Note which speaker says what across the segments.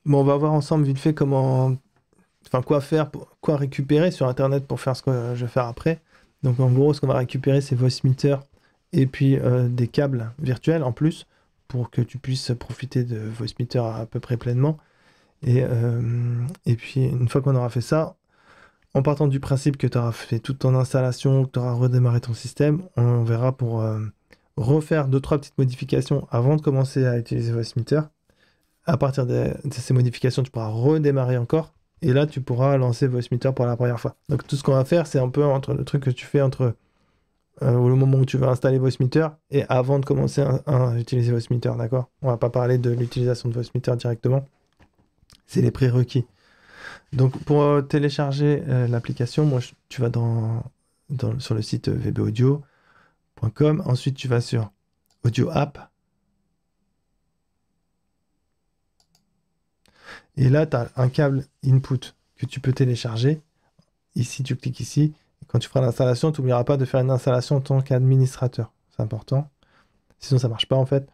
Speaker 1: Bon, on va voir ensemble vite fait comment, enfin quoi faire, quoi récupérer sur Internet pour faire ce que je vais faire après. Donc en gros, ce qu'on va récupérer, c'est Voicemeeter et puis des câbles virtuels en plus pour que tu puisses profiter de Voicemeeter à peu près pleinement. Et puis une fois qu'on aura fait ça, en partant du principe que tu auras fait toute ton installation, que tu auras redémarré ton système, on verra pour refaire deux, trois petites modifications avant de commencer à utiliser Voicemeeter. À partir de ces modifications, tu pourras redémarrer encore. Et là, tu pourras lancer Voicemeeter pour la première fois. Donc tout ce qu'on va faire, c'est un peu entre le truc que tu fais entre le moment où tu vas installer Voicemeter et avant de commencer à utiliser Voicemeter, d'accord? On va pas parler de l'utilisation de Voicemeter directement. C'est les prérequis. Donc pour télécharger l'application, tu vas sur le site vbaudio.com. Ensuite, tu vas sur Audio App. Et là, tu as un câble input que tu peux télécharger. Ici, tu cliques ici. Quand tu feras l'installation, tu n'oublieras pas de faire une installation en tant qu'administrateur. C'est important. Sinon, ça ne marche pas en fait.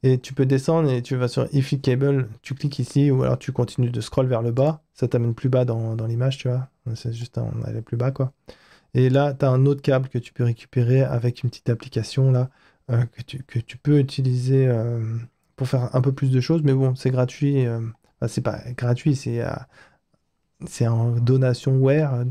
Speaker 1: Et tu peux descendre et tu vas sur iFi Cable, tu cliques ici ou alors tu continues de scroll vers le bas. Ça t'amène plus bas dans l'image, tu vois. C'est juste on allait plus bas, quoi. Et là, tu as un autre câble que tu peux récupérer avec une petite application là que tu peux utiliser pour faire un peu plus de choses. Mais bon, c'est gratuit. Enfin, c'est pas gratuit, c'est en donationware.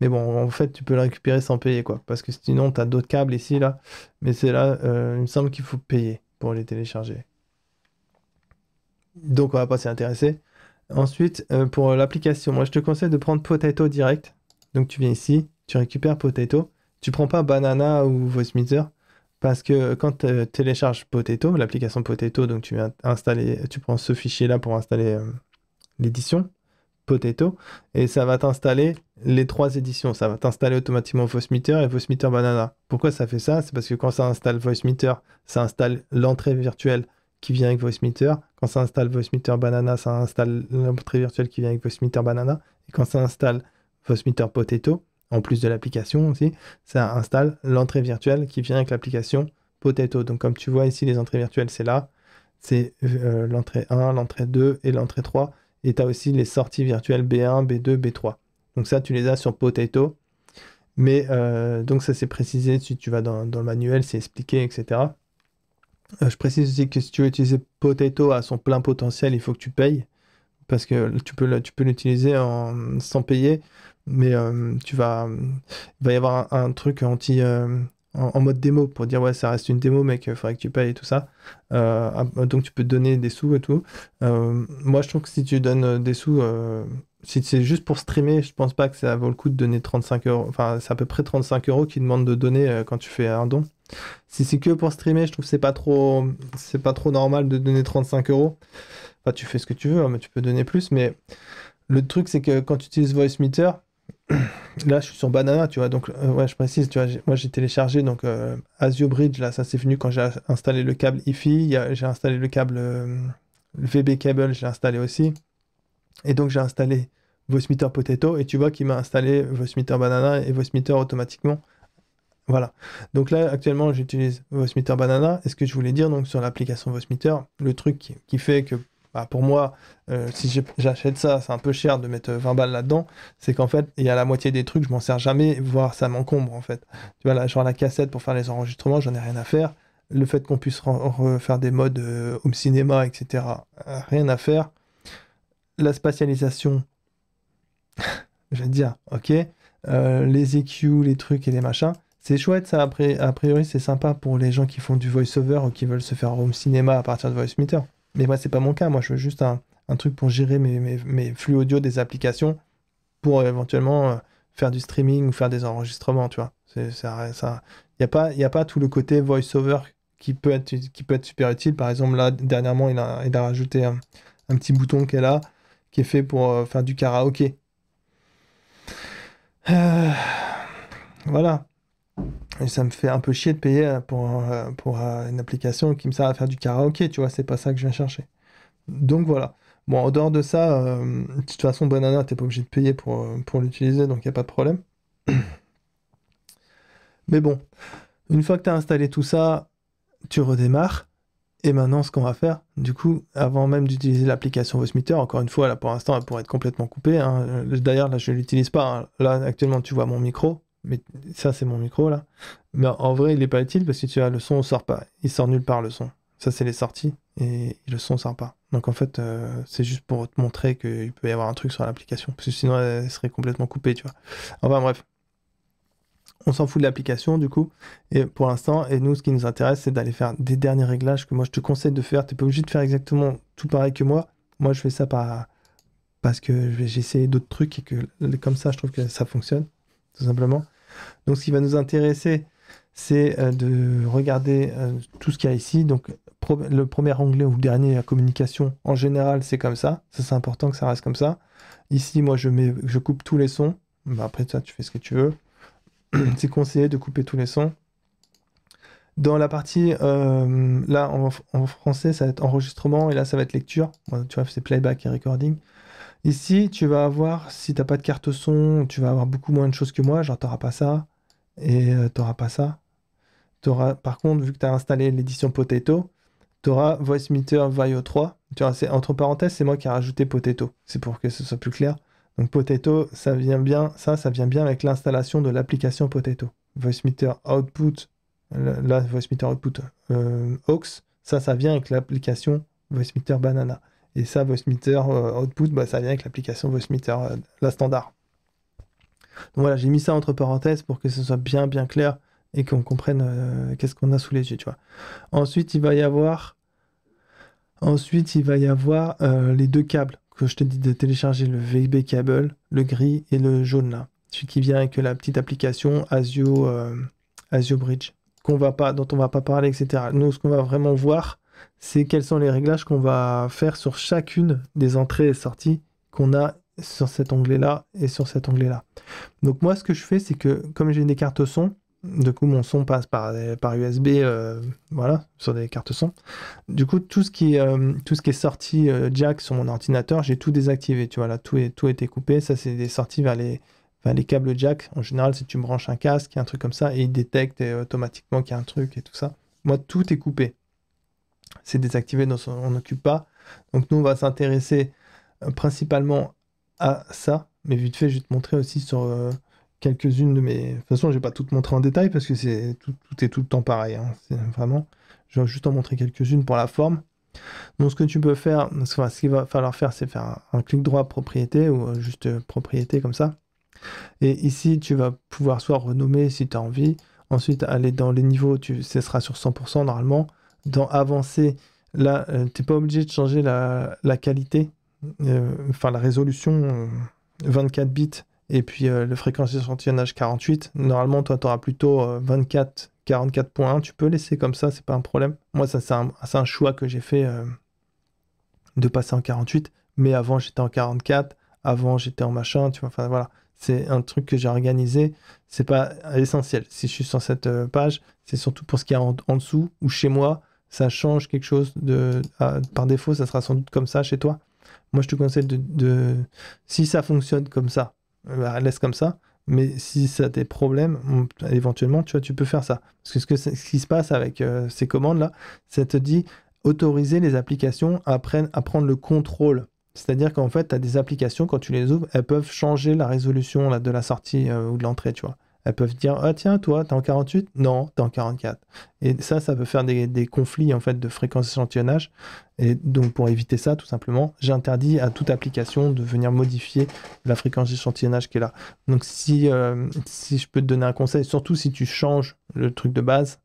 Speaker 1: Mais bon, en fait, tu peux le récupérer sans payer, quoi. Parce que sinon, tu as d'autres câbles ici, là. Mais c'est là, il me semble qu'il faut payer pour les télécharger. Donc, on va pas s'y intéresser. Ensuite, pour l'application, moi, je te conseille de prendre Potato direct. Donc, tu viens ici, tu récupères Potato. Tu prends pas Banana ou Voicemeeter. Parce que quand tu télécharges Potato, l'application Potato, donc tu viens installer, tu prends ce fichier-là pour installer l'édition. Potato, et ça va t'installer les trois éditions. Ça va t'installer automatiquement Voicemeeter et Voicemeeter Banana. Pourquoi ça fait ça? C'est parce que quand ça installe Voicemeeter, ça installe l'entrée virtuelle qui vient avec Voicemeeter. Quand ça installe Voicemeeter Banana, ça installe l'entrée virtuelle qui vient avec Voicemeeter Banana. Et quand ça installe Voicemeeter Potato, en plus de l'application aussi, ça installe l'entrée virtuelle qui vient avec l'application Potato. Donc comme tu vois ici, les entrées virtuelles, c'est là. C'est l'entrée 1, l'entrée 2 et l'entrée 3. Et tu as aussi les sorties virtuelles B1, B2, B3. Donc ça, tu les as sur Potato. Mais donc ça, c'est précisé. Si tu vas dans le manuel, c'est expliqué, etc. Je précise aussi que si tu veux utiliser Potato à son plein potentiel, il faut que tu payes. Parce que tu peux l'utiliser sans payer. Mais il va y avoir un truc en mode démo pour dire ouais, ça reste une démo, mec, il faudrait que tu payes et tout ça. Donc tu peux te donner des sous et tout. Moi, je trouve que si tu donnes des sous, si c'est juste pour streamer, je pense pas que ça vaut le coup de donner 35 euros. Enfin, c'est à peu près 35 euros qu'ils demandent de donner quand tu fais un don. Si c'est que pour streamer, je trouve que c'est pas trop normal de donner 35 euros. Enfin, tu fais ce que tu veux, hein, mais tu peux donner plus. Mais le truc, c'est que quand tu utilises Voicemeeter, là, je suis sur Banana, tu vois. Donc, ouais, je précise, tu vois, moi, j'ai téléchargé donc Asio Bridge. Là, ça c'est venu quand j'ai installé le câble iFi. J'ai installé le câble le VB Cable, j'ai installé aussi. Et donc, j'ai installé Voicemeeter Potato. Et tu vois qu'il m'a installé Voicemeeter Banana et Voicemeeter automatiquement. Voilà. Donc là, actuellement, j'utilise Voicemeeter Banana. Et ce que je voulais dire, donc, sur l'application Voicemeeter, le truc qui fait que, bah, pour moi, si j'achète ça, c'est un peu cher de mettre 20 balles là-dedans, c'est qu'en fait, il y a la moitié des trucs, je m'en sers jamais, voire ça m'encombre, en fait. Tu vois, là, genre la cassette pour faire les enregistrements, j'en ai rien à faire. Le fait qu'on puisse refaire des modes home cinéma, etc., rien à faire. La spatialisation, je vais te dire, ok. Les EQ, les trucs et les machins. C'est chouette, ça, après, a priori, c'est sympa pour les gens qui font du voice-over ou qui veulent se faire home cinéma à partir de Voicemeeter. Mais moi, c'est pas mon cas. Moi, je veux juste un truc pour gérer mes flux audio des applications pour éventuellement faire du streaming ou faire des enregistrements, tu vois. Y a pas tout le côté voice-over qui peut être super utile. Par exemple, là, dernièrement, il a rajouté un petit bouton qu'elle a qui est fait pour faire du karaoké. Euh, voilà. Et ça me fait un peu chier de payer pour une application qui me sert à faire du karaoké, tu vois, c'est pas ça que je viens chercher. Donc voilà. Bon, en dehors de ça, de toute façon, Banana, t'es pas obligé de payer pour l'utiliser, donc il n'y a pas de problème. Mais bon, une fois que tu as installé tout ça, tu redémarres. Et maintenant, ce qu'on va faire, du coup, avant même d'utiliser l'application Voicemeeter, encore une fois, là pour l'instant, elle pourrait être complètement coupée, hein. D'ailleurs, là, je ne l'utilise pas, hein. Là, actuellement, tu vois mon micro, mais ça, c'est mon micro, là. Mais en vrai, il n'est pas utile parce que tu vois, le son ne sort pas. Il sort nulle part, le son. Ça, c'est les sorties et le son ne sort pas. Donc, en fait, c'est juste pour te montrer qu'il peut y avoir un truc sur l'application. Parce que sinon, elle serait complètement coupée, tu vois. Enfin, bref. On s'en fout de l'application du coup, et pour l'instant, et nous ce qui nous intéresse c'est d'aller faire des derniers réglages que moi je te conseille de faire. Tu n'es pas obligé de faire exactement tout pareil que moi je fais ça parce que j'ai essayé d'autres trucs et que comme ça je trouve que ça fonctionne tout simplement. Donc ce qui va nous intéresser c'est de regarder tout ce qu'il y a ici. Donc le premier onglet ou le dernier, la communication, en général c'est comme ça c'est important que ça reste comme ça. Ici moi je coupe tous les sons. Bah, après ça tu fais ce que tu veux. C'est conseillé de couper tous les sons. Dans la partie, là, en français, ça va être enregistrement, et là, ça va être lecture. Bon, tu vois, c'est playback et recording. Ici, tu vas avoir, si t'as pas de carte son, tu vas avoir beaucoup moins de choses que moi, genre t'auras pas ça, et t'auras pas ça. Par contre, vu que tu as installé l'édition Potato, tu auras Voicemeeter Vaio 3. Tu vois, entre parenthèses, c'est moi qui ai rajouté Potato. C'est pour que ce soit plus clair. Donc Potato, ça vient bien avec l'installation de l'application Potato. Voicemeeter Output, là, Voicemeeter Output Aux, ça vient avec l'application Voicemeeter Banana. Et ça, Voicemeeter Output, bah, ça vient avec l'application Voicemeeter, la standard. Donc voilà, j'ai mis ça entre parenthèses pour que ce soit bien bien clair et qu'on comprenne qu'est-ce qu'on a sous les yeux, tu vois. Ensuite, il va y avoir les deux câbles que je te dis de télécharger, le VB cable, le gris et le jaune là. Celui qui vient avec la petite application Asio Bridge, dont on va pas parler, etc. Nous, ce qu'on va vraiment voir, c'est quels sont les réglages qu'on va faire sur chacune des entrées et sorties qu'on a sur cet onglet-là et sur cet onglet-là. Donc moi, ce que je fais, c'est que comme j'ai des cartes son, du coup, mon son passe par USB, voilà, sur des cartes son. Du coup, tout ce qui est sorti jack sur mon ordinateur, j'ai tout désactivé. Tu vois, là, tout a été coupé. Ça, c'est des sorties vers les câbles jack. En général, si tu me branches un casque, un truc comme ça, et il détecte automatiquement qu'il y a un truc et tout ça. Moi, tout est coupé. C'est désactivé, donc on n'occupe pas. Donc nous, on va s'intéresser principalement à ça. Mais vite fait, je vais te montrer aussi sur quelques-unes de mes... De toute façon, je vais pas tout te montrer en détail parce que tout est tout le temps pareil, hein. C'est vraiment... Je vais juste en montrer quelques-unes pour la forme. Donc, ce que tu peux faire, ce qu'il va falloir faire, c'est faire un clic droit propriété ou juste propriété comme ça. Et ici, tu vas pouvoir soit renommer si tu as envie. Ensuite, aller dans les niveaux, ce sera sur 100% normalement. Dans avancer, là, tu n'es pas obligé de changer la qualité, enfin la résolution 24 bits et puis le fréquence d'échantillonnage 48. Normalement, toi, tu auras plutôt 24, 44.1. Tu peux laisser comme ça, c'est pas un problème. Moi, ça, c'est un choix que j'ai fait de passer en 48. Mais avant, j'étais en 44. Avant, j'étais en machin. Tu vois, enfin voilà. C'est un truc que j'ai organisé. C'est pas essentiel. Si je suis sur cette page, c'est surtout pour ce qu'il y a en dessous ou chez moi. Ça change quelque chose par défaut, ça sera sans doute comme ça chez toi. Moi, je te conseille si ça fonctionne comme ça, bah, laisse comme ça. Mais si ça a des problèmes, éventuellement, tu vois, tu peux faire ça. Parce que ce qui se passe avec ces commandes-là, ça te dit autoriser les applications à prendre le contrôle. C'est-à-dire qu'en fait, tu as des applications, quand tu les ouvres, elles peuvent changer la résolution là, de la sortie ou de l'entrée, tu vois. Elles peuvent dire, ah tiens, toi, t'es en 48? Non, t'es en 44. Et ça peut faire des conflits en fait de fréquence d'échantillonnage. Et donc, pour éviter ça, tout simplement, j'ai interdit à toute application de venir modifier la fréquence d'échantillonnage qui est là. Donc, si je peux te donner un conseil, surtout si tu changes le truc de base,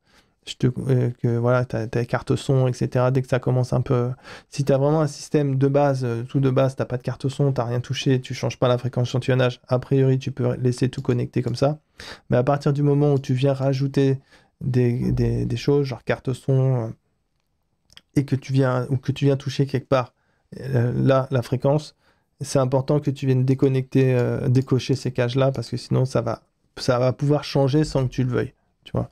Speaker 1: que voilà, tu as carte son, etc. Dès que ça commence un peu... Si tu as vraiment un système de base, tout de base, tu n'as pas de carte son, tu n'as rien touché, tu changes pas la fréquence d'échantillonnage, a priori, tu peux laisser tout connecter comme ça. Mais à partir du moment où tu viens rajouter des choses, genre carte son, et que tu viens toucher quelque part, là, la fréquence, c'est important que tu viennes décocher ces cages-là, parce que sinon, ça va pouvoir changer sans que tu le veuilles. Tu vois.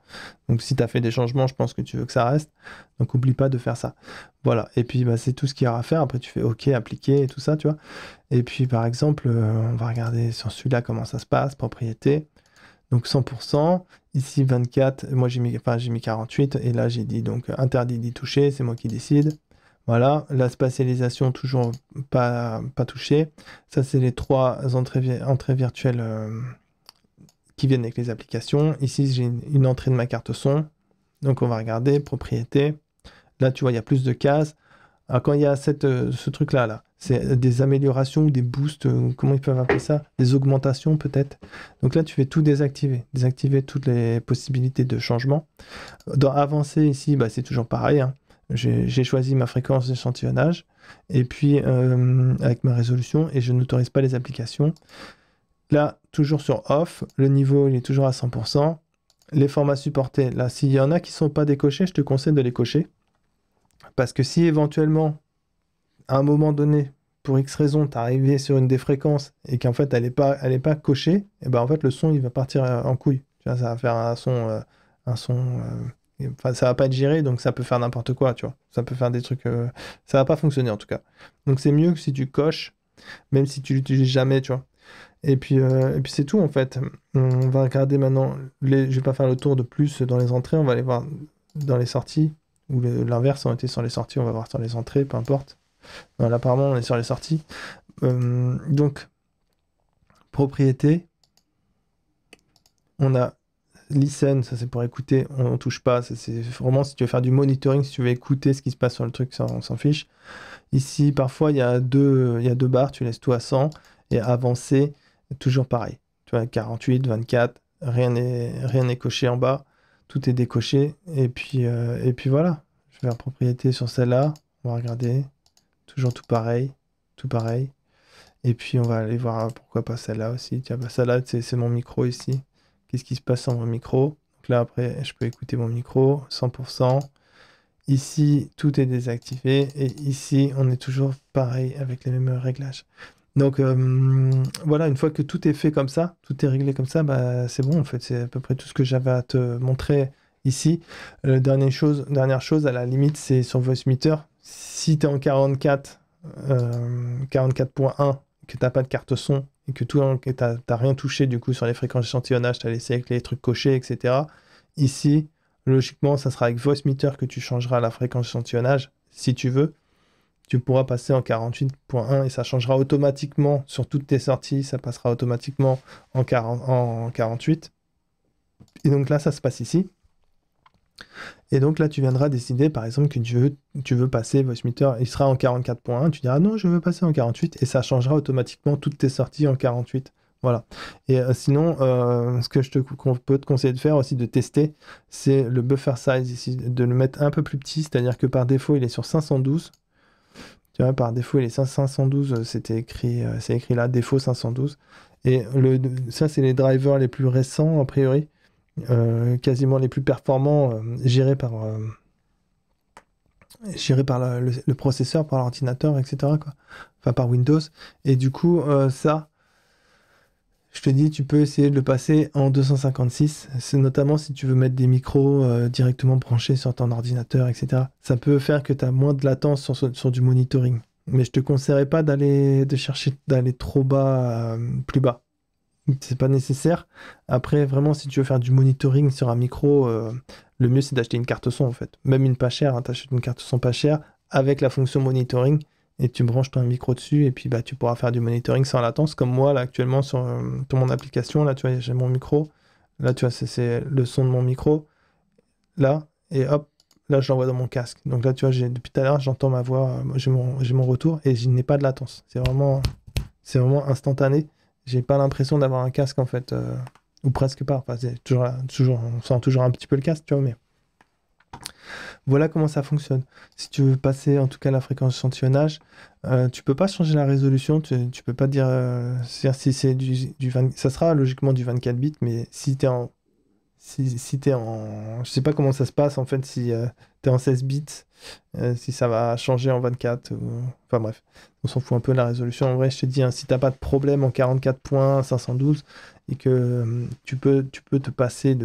Speaker 1: Donc si tu as fait des changements, je pense que tu veux que ça reste. Donc oublie pas de faire ça. Voilà. Et puis bah, c'est tout ce qu'il y aura à faire. Après tu fais OK, appliquer et tout ça, tu vois. Et puis par exemple, on va regarder sur celui-là comment ça se passe, propriété. Donc 100%, ici 24, moi j'ai mis, enfin, j'ai mis 48, et là j'ai dit donc interdit d'y toucher, c'est moi qui décide. Voilà, la spatialisation toujours pas touchée. Ça, c'est les 3 entrées virtuelles qui viennent avec les applications. Ici, j'ai une entrée de ma carte son. Donc on va regarder, propriété. Là, tu vois, il y a plus de cases. Alors, quand il y a ce truc-là, là, c'est des améliorations ou des boosts, comment ils peuvent appeler ça? Des augmentations peut-être. Donc là, tu fais tout désactiver. Désactiver toutes les possibilités de changement. Dans avancer ici, bah, c'est toujours pareil, hein. J'ai choisi ma fréquence d'échantillonnage et puis avec ma résolution et je n'autorise pas les applications. Là, toujours sur off, le niveau il est toujours à 100%. Les formats supportés, là, s'il y en a qui ne sont pas décochés, je te conseille de les cocher. Parce que si éventuellement, à un moment donné, pour X raison, tu arrivé sur une des fréquences et qu'en fait elle est pas cochée, et ben en fait le son il va partir en couille. Tu vois, ça va faire un son enfin, ça va pas être géré, donc ça peut faire n'importe quoi, tu vois. Ça peut faire des trucs, ça va pas fonctionner en tout cas. Donc c'est mieux que si tu coches, même si tu l'utilises jamais, tu vois. Et puis c'est tout en fait. On va regarder maintenant. Je vais pas faire le tour de plus dans les entrées. On va aller voir dans les sorties. Ou l'inverse, on était sur les sorties. On va voir sur les entrées, peu importe. Là, apparemment, on est sur les sorties. Donc, propriété. On a listen, ça c'est pour écouter. On touche pas. C'est vraiment si tu veux faire du monitoring, si tu veux écouter ce qui se passe sur le truc, ça, on s'en fiche. Ici, parfois, il y a deux barres. Tu laisses tout à 100. Et avancer. Toujours pareil. Tu vois, 48, 24, rien n'est coché en bas. Tout est décoché. Et puis voilà. Je vais faire propriété sur celle-là. On va regarder. Toujours tout pareil. Tout pareil. Et puis on va aller voir pourquoi pas celle-là aussi. Tiens, bah, celle-là, c'est mon micro ici. Qu'est-ce qui se passe sur mon micro? Donc là, après, je peux écouter mon micro, 100%. Ici, tout est désactivé. Et ici, on est toujours pareil avec les mêmes réglages. Donc voilà, une fois que tout est fait comme ça, tout est réglé comme ça, bah, c'est bon en fait, c'est à peu près tout ce que j'avais à te montrer ici. Dernière chose, à la limite, c'est sur Voicemeeter. Si tu es en 44, 44.1, que tu n'as pas de carte son et que tu n'as rien touché du coup sur les fréquences d'échantillonnage, tu as laissé avec les trucs cochés, etc. Ici, logiquement, ça sera avec Voicemeeter que tu changeras la fréquence d'échantillonnage si tu veux. Tu pourras passer en 48.1 et ça changera automatiquement sur toutes tes sorties, ça passera automatiquement en 48. Et donc là, ça se passe ici. Et donc là, tu viendras décider, par exemple, que tu veux passer Voicemeeter, il sera en 44.1, tu diras non, je veux passer en 48, et ça changera automatiquement toutes tes sorties en 48. Voilà. Et sinon, qu'on peut te conseiller de faire aussi, de tester, c'est le buffer size ici, de le mettre un peu plus petit, c'est-à-dire que par défaut, il est sur 512. Tu vois, par défaut, il est 512, c'est écrit là, défaut 512. Et ça, c'est les drivers les plus récents, a priori, quasiment les plus performants, gérés par le processeur, par l'ordinateur, etc., quoi. Enfin, par Windows. Et du coup, ça, je te dis, tu peux essayer de le passer en 256. C'est notamment si tu veux mettre des micros directement branchés sur ton ordinateur, etc. Ça peut faire que tu as moins de latence sur du monitoring. Mais je te conseillerais pas d'aller trop bas, plus bas. C'est pas nécessaire. Après, vraiment, si tu veux faire du monitoring sur un micro, le mieux c'est d'acheter une carte son en fait. Même une pas chère, hein, t'achètes une carte son pas chère avec la fonction monitoring et tu branches ton micro dessus et puis bah tu pourras faire du monitoring sans latence comme moi là actuellement sur mon application. Là, tu vois, j'ai mon micro. Là, tu vois, c'est le son de mon micro. Là, et hop, là je l'envoie dans mon casque. Donc là, tu vois, depuis tout à l'heure, j'entends ma voix, j'ai mon retour et je n'ai pas de latence. C'est vraiment instantané. J'ai pas l'impression d'avoir un casque en fait, ou presque pas. Enfin, c'est toujours, on sent toujours un petit peu le casque, tu vois, mais voilà comment ça fonctionne. Si tu veux passer en tout cas la fréquence d'échantillonnage, tu peux pas changer la résolution, tu peux pas dire, c'est-à-dire si c'est du 20, ça sera logiquement du 24 bits, mais si t'es en, si t'es en, je sais pas comment ça se passe en fait, si t'es en 16 bits, si ça va changer en 24, enfin bref, on s'en fout un peu de la résolution. En vrai, je te dis, hein, si t'as pas de problème en 44.512 et que tu peux te passer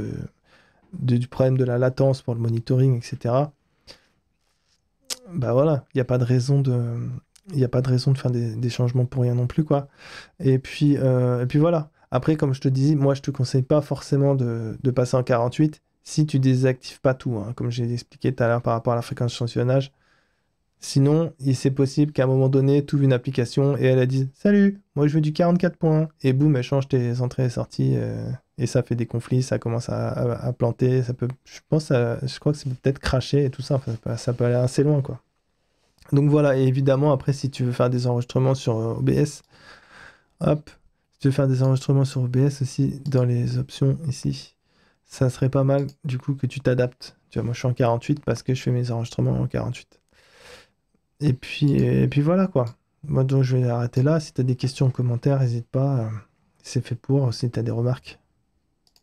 Speaker 1: du problème de la latence pour le monitoring, etc. Bah voilà, il n'y a pas de raison de, il y a pas de raison de faire des changements pour rien non plus, quoi. Et puis voilà. Après, comme je te disais, moi, je te conseille pas forcément de passer en 48 si tu désactives pas tout, hein, comme j'ai expliqué tout à l'heure par rapport à la fréquence d'échantillonnage. Sinon, c'est possible qu'à un moment donné, tu ouvres une application et elle a dit «Salut, moi je veux du 44 points». Et boum, elle change tes entrées et sorties. Et ça fait des conflits, ça commence à planter. Ça peut, je crois que ça peut peut-être cracher et tout ça. Enfin, ça peut aller assez loin, quoi. Donc voilà, et évidemment, après, si tu veux faire des enregistrements sur OBS, hop, si tu veux faire des enregistrements sur OBS aussi, dans les options ici, ça serait pas mal du coup que tu t'adaptes. Tu vois, moi je suis en 48 parce que je fais mes enregistrements en 48. Et puis voilà quoi. Moi donc je vais arrêter là. Si tu as des questions en commentaire, n'hésite pas. C'est fait pour. Si tu as des remarques.